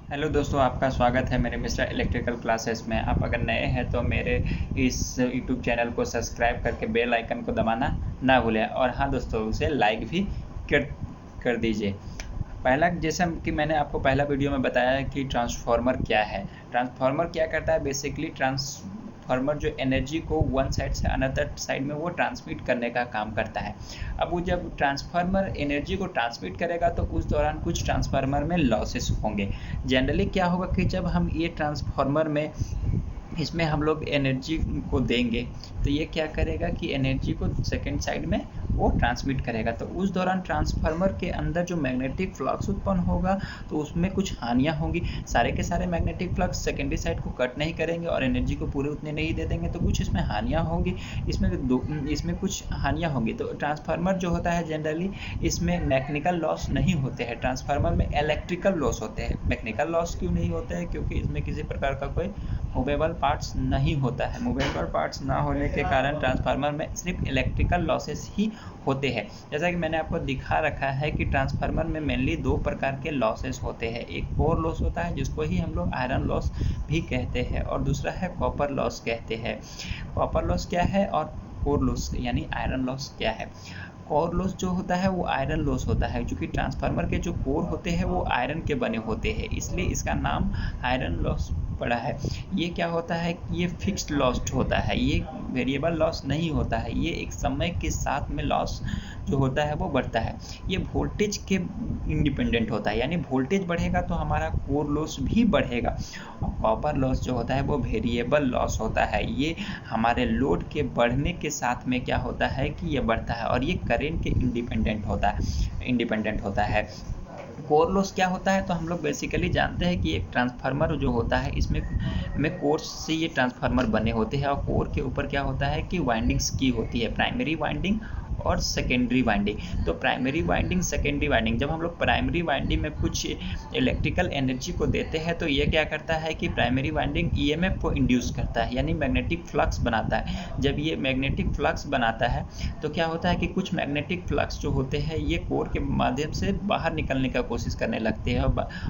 Hello दोस्तों, आपका स्वागत है मेरे मिस्टर इलेक्ट्रिकल क्लासेस में। आप अगर नए हैं तो मेरे इस यूट्यूब चैनल को सब्सक्राइब करके बेल आइकन को दबाना ना भूलें, और हाँ दोस्तों, उसे लाइक भी कर कर दीजिए। पहला, जैसा कि मैंने आपको पहला वीडियो में बताया है कि ट्रांसफार्मर क्या है। ट्रांसफार्मर क्या करता है? बेसिकली ट्रांसफार्मर जो एनर्जी को वन साइड से अनदर साइड में वो ट्रांसमिट करने का काम करता है। अब वो जब ट्रांसफार्मर एनर्जी को ट्रांसमिट करेगा तो उस दौरान कुछ ट्रांसफार्मर में लॉसेस होंगे। जनरली क्या होगा कि जब हम ये ट्रांसफार्मर में इसमें हम लोग एनर्जी को देंगे तो ये क्या करेगा कि एनर्जी को सेकेंड साइड में वो ट्रांसमिट करेगा, तो उस दौरान ट्रांसफार्मर के अंदर जो मैग्नेटिक फ्लक्स उत्पन्न होगा तो उसमें कुछ हानियां होंगी। सारे के सारे मैग्नेटिक फ्लक्स सेकेंडरी साइड को कट नहीं करेंगे और एनर्जी को पूरे उतने नहीं दे देंगे, तो कुछ इसमें हानियां होंगी। इसमें कुछ हानियां होंगी। तो ट्रांसफार्मर जो होता है जनरली इसमें मैकेनिकल लॉस नहीं होते हैं, ट्रांसफार्मर में इलेक्ट्रिकल लॉस होते हैं। मैकेनिकल लॉस क्यों नहीं होते हैं? क्योंकि इसमें किसी प्रकार का कोई मूवेबल पार्ट्स नहीं होता है। मूवेबल पार्ट्स ना होने के कारण ट्रांसफार्मर में सिर्फ इलेक्ट्रिकल लॉसेस ही होते हैं। जैसा कि मैंने आपको दिखा रखा है कि ट्रांसफार्मर में मेनली दो प्रकार के लॉसेस होते हैं। एक कोर लॉस होता है जिसको ही हम लोग आयरन लॉस भी कहते हैं, और दूसरा है कॉपर लॉस कहते हैं। कॉपर लॉस क्या है और कोर लॉस यानी आयरन लॉस क्या है? कोर लॉस जो होता है वो आयरन लॉस होता है, क्योंकि ट्रांसफार्मर के जो कोर होते हैं वो आयरन के बने होते हैं, इसलिए इसका नाम आयरन लॉस पड़ा है। ये क्या होता है कि ये फिक्स्ड लॉस होता है, ये वेरिएबल लॉस नहीं होता है। ये एक समय के साथ में लॉस जो होता है वो बढ़ता है। ये वोल्टेज के इंडिपेंडेंट होता है, यानी वोल्टेज बढ़ेगा तो हमारा कोर लॉस भी बढ़ेगा। और कॉपर लॉस जो होता है वो वेरिएबल लॉस होता है। ये हमारे लोड के बढ़ने के साथ में क्या होता है कि ये बढ़ता है, और ये करेंट के इंडिपेंडेंट होता है। कोर लॉस क्या होता है? तो हम लोग बेसिकली जानते हैं कि एक ट्रांसफार्मर जो होता है इसमें कोर से ये ट्रांसफार्मर बने होते हैं, और कोर के ऊपर क्या होता है कि वाइंडिंग्स की होती है, प्राइमरी वाइंडिंग और सेकेंडरी वाइंडिंग। तो प्राइमरी वाइंडिंग, सेकेंडरी वाइंडिंग, जब हम लोग प्राइमरी वाइंडिंग में कुछ इलेक्ट्रिकल एनर्जी को देते हैं तो ये क्या करता है कि प्राइमरी वाइंडिंग ईएमएफ को इंड्यूस करता है, यानी मैग्नेटिक फ्लक्स बनाता है। जब ये मैग्नेटिक फ्लक्स बनाता है तो क्या होता है कि कुछ मैग्नेटिक फ्लक्स जो होते हैं ये कोर के माध्यम से बाहर निकलने का कोशिश करने लगते हैं,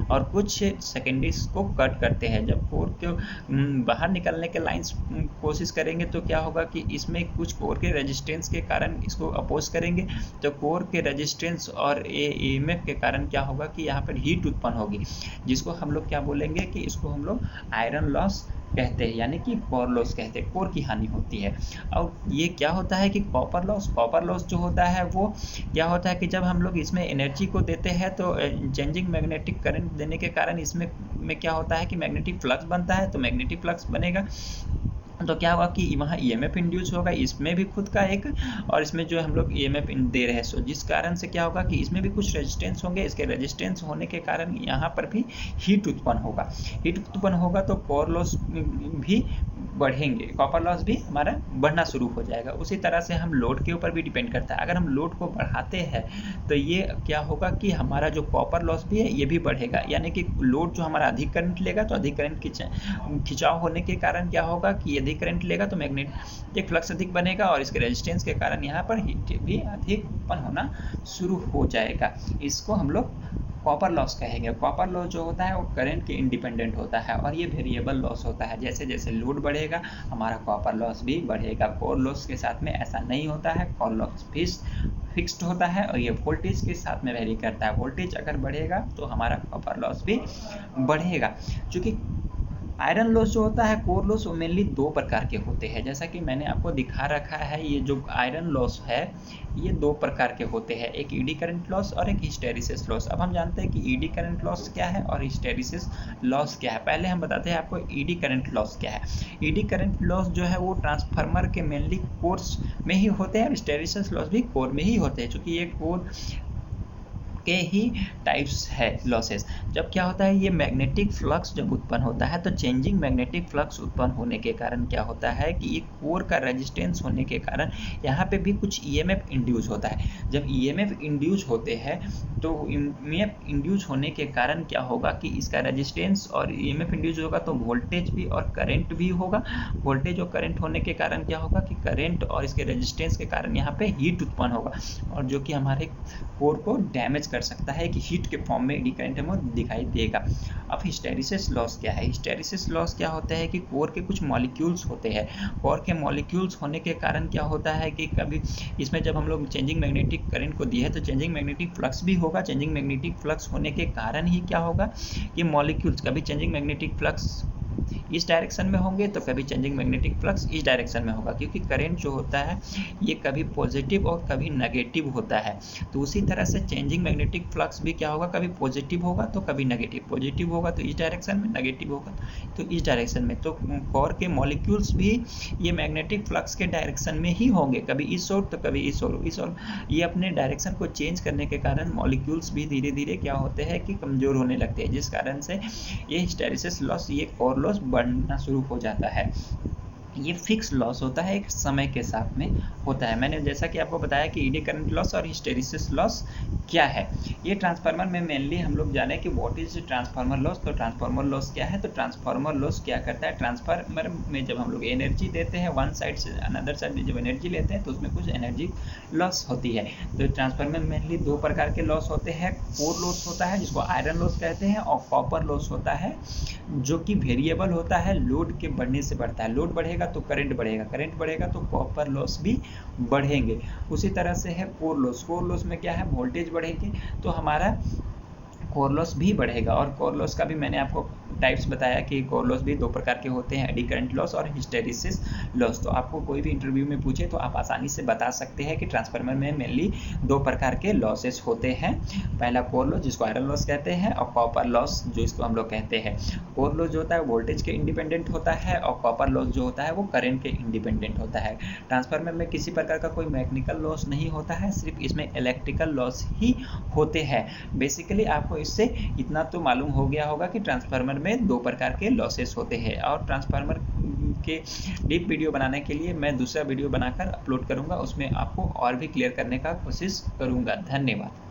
और कुछ सेकेंडरीज को कट करते हैं। जब कोर के बाहर निकलने के लाइंस कोशिश करेंगे तो क्या होगा कि इसमें कुछ कोर के रेजिस्टेंस के कारण इसको अपोज करेंगे, तो कोर के रेजिस्टेंस और ईएमएफ के कारण क्या होगा कि यहाँ पर हीट उत्पन्न होगी, जिसको हम लोग क्या बोलेंगे कि इसको हम लोग आयरन लॉस कहते हैं, यानी कि कोर लॉस कहते हैं। कोर की हानि होती है। और ये क्या होता है कि कॉपर लॉस जो होता है वो क्या होता है कि जब हम लोग इसमें एनर्जी को देते हैं तो चेंजिंग मैग्नेटिक करंट देने के कारण इसमें क्या होता है कि मैग्नेटिक फ्लक्स बनता है। तो मैग्नेटिक फ्लक्स बनेगा तो क्या होगा कि वहाँ ईएमएफ इंड्यूस होगा, इसमें भी खुद का एक, और इसमें जो हम लोग ईएमएफ दे रहे हैं, सो जिस कारण से क्या होगा कि इसमें भी कुछ रेजिस्टेंस होंगे। इसके रेजिस्टेंस होने के कारण यहाँ पर भी हीट उत्पन्न होगा तो कोर लॉस भी बढ़ेंगे, कॉपर लॉस भी हमारा बढ़ना शुरू हो जाएगा। उसी तरह से हम लोड के ऊपर भी डिपेंड करता है। अगर हम लोड को बढ़ाते हैं तो ये क्या होगा कि हमारा जो कॉपर लॉस भी है ये भी बढ़ेगा, यानी कि लोड जो हमारा अधिक करंट लेगा तो अधिक करंट खिंचाव होने के कारण क्या होगा कि अधिक करंट लेगा तो मैग्नेटिक फ्लक्स अधिक बनेगा, और इसके रेजिस्टेंस के कारण यहाँ पर हीट भी अधिक उत्पन्न होना शुरू हो जाएगा। इसको हम लोग कॉपर लॉस कहेंगे। कॉपर लॉस जो होता है वो करंट के इंडिपेंडेंट होता है, और ये वेरिएबल लॉस होता है। जैसे जैसे लोड बढ़ेगा हमारा कॉपर लॉस भी बढ़ेगा। कोर लॉस के साथ में ऐसा नहीं होता है, कोर लॉस फिक्स्ड होता है, और ये वोल्टेज के साथ में वेरी करता है। वोल्टेज अगर बढ़ेगा तो हमारा कॉपर लॉस भी बढ़ेगा। चूँकि आयरन लॉस जो होता है, कोर लॉस, वो मेनली दो प्रकार के होते हैं। जैसा कि मैंने आपको दिखा रखा है, ये जो आयरन लॉस है ये दो प्रकार के होते हैं, एक ईडी करंट लॉस और एक हिस्टेरिसिस लॉस। अब हम जानते हैं कि ईडी करंट लॉस क्या है और हिस्टेरिसिस लॉस क्या है। पहले हम बताते हैं आपको ईडी करंट लॉस क्या है। ईडी करंट लॉस जो है वो ट्रांसफार्मर के मेनली कोर्स में ही होते हैं, और हिस्टेरिसिस लॉस भी कोर में ही होते हैं, क्योंकि ये कोर के ही टाइप्स है लॉसेस। जब क्या होता है ये मैग्नेटिक फ्लक्स जब उत्पन्न होता है तो चेंजिंग मैग्नेटिक फ्लक्स उत्पन्न होने के कारण क्या होता है कि ये कोर का रेजिस्टेंस होने के कारण यहाँ पे भी कुछ ईएमएफ इंड्यूस होता है। जब ईएमएफ इंड्यूस होते हैं तो ईएमएफ इंड्यूस होने के कारण क्या होगा कि इसका रेजिस्टेंस, और ईएमएफ इंड्यूस होगा तो वोल्टेज भी और करंट भी होगा। वोल्टेज और करंट होने के कारण क्या होगा कि करंट और इसके रेजिस्टेंस के कारण यहाँ पे हीट उत्पन्न होगा, और जो कि हमारे कोर को डैमेज कर सकता है, कि हीट के फॉर्म में एडी करंट हमें दिखाई देगा। अब हिस्टैरिसीस लॉस क्या है? हिस्टैरिसीस लॉस क्या होता है कि कोर के कुछ मॉलिक्यूल्स होते हैं, कोर के मॉलिक्यूल्स होने के कारण क्या होता है कि कभी इसमें जब हम लोग चेंजिंग मैग्नेटिक करंट को दिए तो चेंजिंग मैग्नेटिक फ्लक्स भी होगा। चेंजिंग मैग्नेटिक फ्लक्स होने के कारण ही क्या होगा कि मॉलिक्यूल्स, कभी चेंजिंग मैग्नेटिक फ्लक्स इस डायरेक्शन में होंगे तो कभी चेंजिंग मैग्नेटिक फ्लक्स इस डायरेक्शन में होगा, क्योंकि करंट जो होता है ये कभी पॉजिटिव और कभी नेगेटिव होता है। तो उसी तरह से चेंजिंग मैग्नेटिक फ्लक्स भी क्या होगा, कभी पॉजिटिव होगा तो कभी नेगेटिव, पॉजिटिव होगा तो इस डायरेक्शन में, नेगेटिव होगा तो इस डायरेक्शन में। तो कोर के मॉलिक्यूल्स भी ये मैग्नेटिक फ्लक्स के डायरेक्शन में ही होंगे, कभी इस ओर तो कभी इस ओर, इस ओर। ये अपने डायरेक्शन को चेंज करने के कारण मॉलिक्यूल्स भी धीरे धीरे क्या होते हैं कि कमजोर होने लगते हैं, जिस कारण से ये हिस्टैरिसीस लॉस, ये कोर लॉस बढ़ना शुरू हो जाता है। ये फिक्स लॉस होता है, एक समय के साथ में होता है। मैंने जैसा कि आपको बताया कि ईडी करंट लॉस और हिस्टैरिसीस लॉस क्या है। ये ट्रांसफार्मर में मेनली हम लोग जाने कि व्हाट इज ट्रांसफार्मर लॉस। तो ट्रांसफार्मर लॉस क्या है? तो ट्रांसफार्मर लॉस क्या करता है, ट्रांसफार्मर में जब हम लोग एनर्जी देते हैं वन साइड से अनदर साइड, जब एनर्जी लेते हैं तो उसमें कुछ एनर्जी लॉस होती है। तो ट्रांसफार्मर में मेनली दो प्रकार के लॉस होते हैं। कोर लॉस होता है जिसको आयरन लॉस कहते हैं, और कॉपर लॉस होता है जो कि वेरिएबल होता है, लोड के बढ़ने से बढ़ता है। लोड बढ़ेगा तो करंट बढ़ेगा, करंट बढ़ेगा तो कॉपर लॉस भी बढ़ेंगे। उसी तरह से है कोर लॉस। कोर लॉस में क्या है, वोल्टेज बढ़ेगी तो हमारा कोर लॉस भी बढ़ेगा। और कोर लॉस का भी मैंने आपको टाइप्स बताया कि कोर लॉस भी दो प्रकार के होते हैं, एडी करंट लॉस और हिस्टैरिसीस लॉस। तो आपको कोई भी इंटरव्यू में पूछे तो आप आसानी से बता सकते हैं कि ट्रांसफार्मर में मेनली दो प्रकार के लॉसेस होते हैं। पहला कोर लॉस जिसको आयरन लॉस कहते हैं, और कॉपर लॉस जो इसको हम लोग कहते हैं। कोर लॉस जो होता है वोल्टेज के इंडिपेंडेंट होता है, और कॉपर लॉस जो होता है वो करंट के इंडिपेंडेंट होता है। ट्रांसफार्मर में किसी प्रकार का कोई मैकेनिकल लॉस नहीं होता है, सिर्फ इसमें इलेक्ट्रिकल लॉस ही होते हैं। बेसिकली आपको इससे इतना तो मालूम हो गया होगा कि ट्रांसफार्मर में दो प्रकार के लॉसेस होते हैं। और ट्रांसफार्मर के डीप वीडियो बनाने के लिए मैं दूसरा वीडियो बनाकर अपलोड करूंगा, उसमें आपको और भी क्लियर करने का कोशिश करूंगा। धन्यवाद।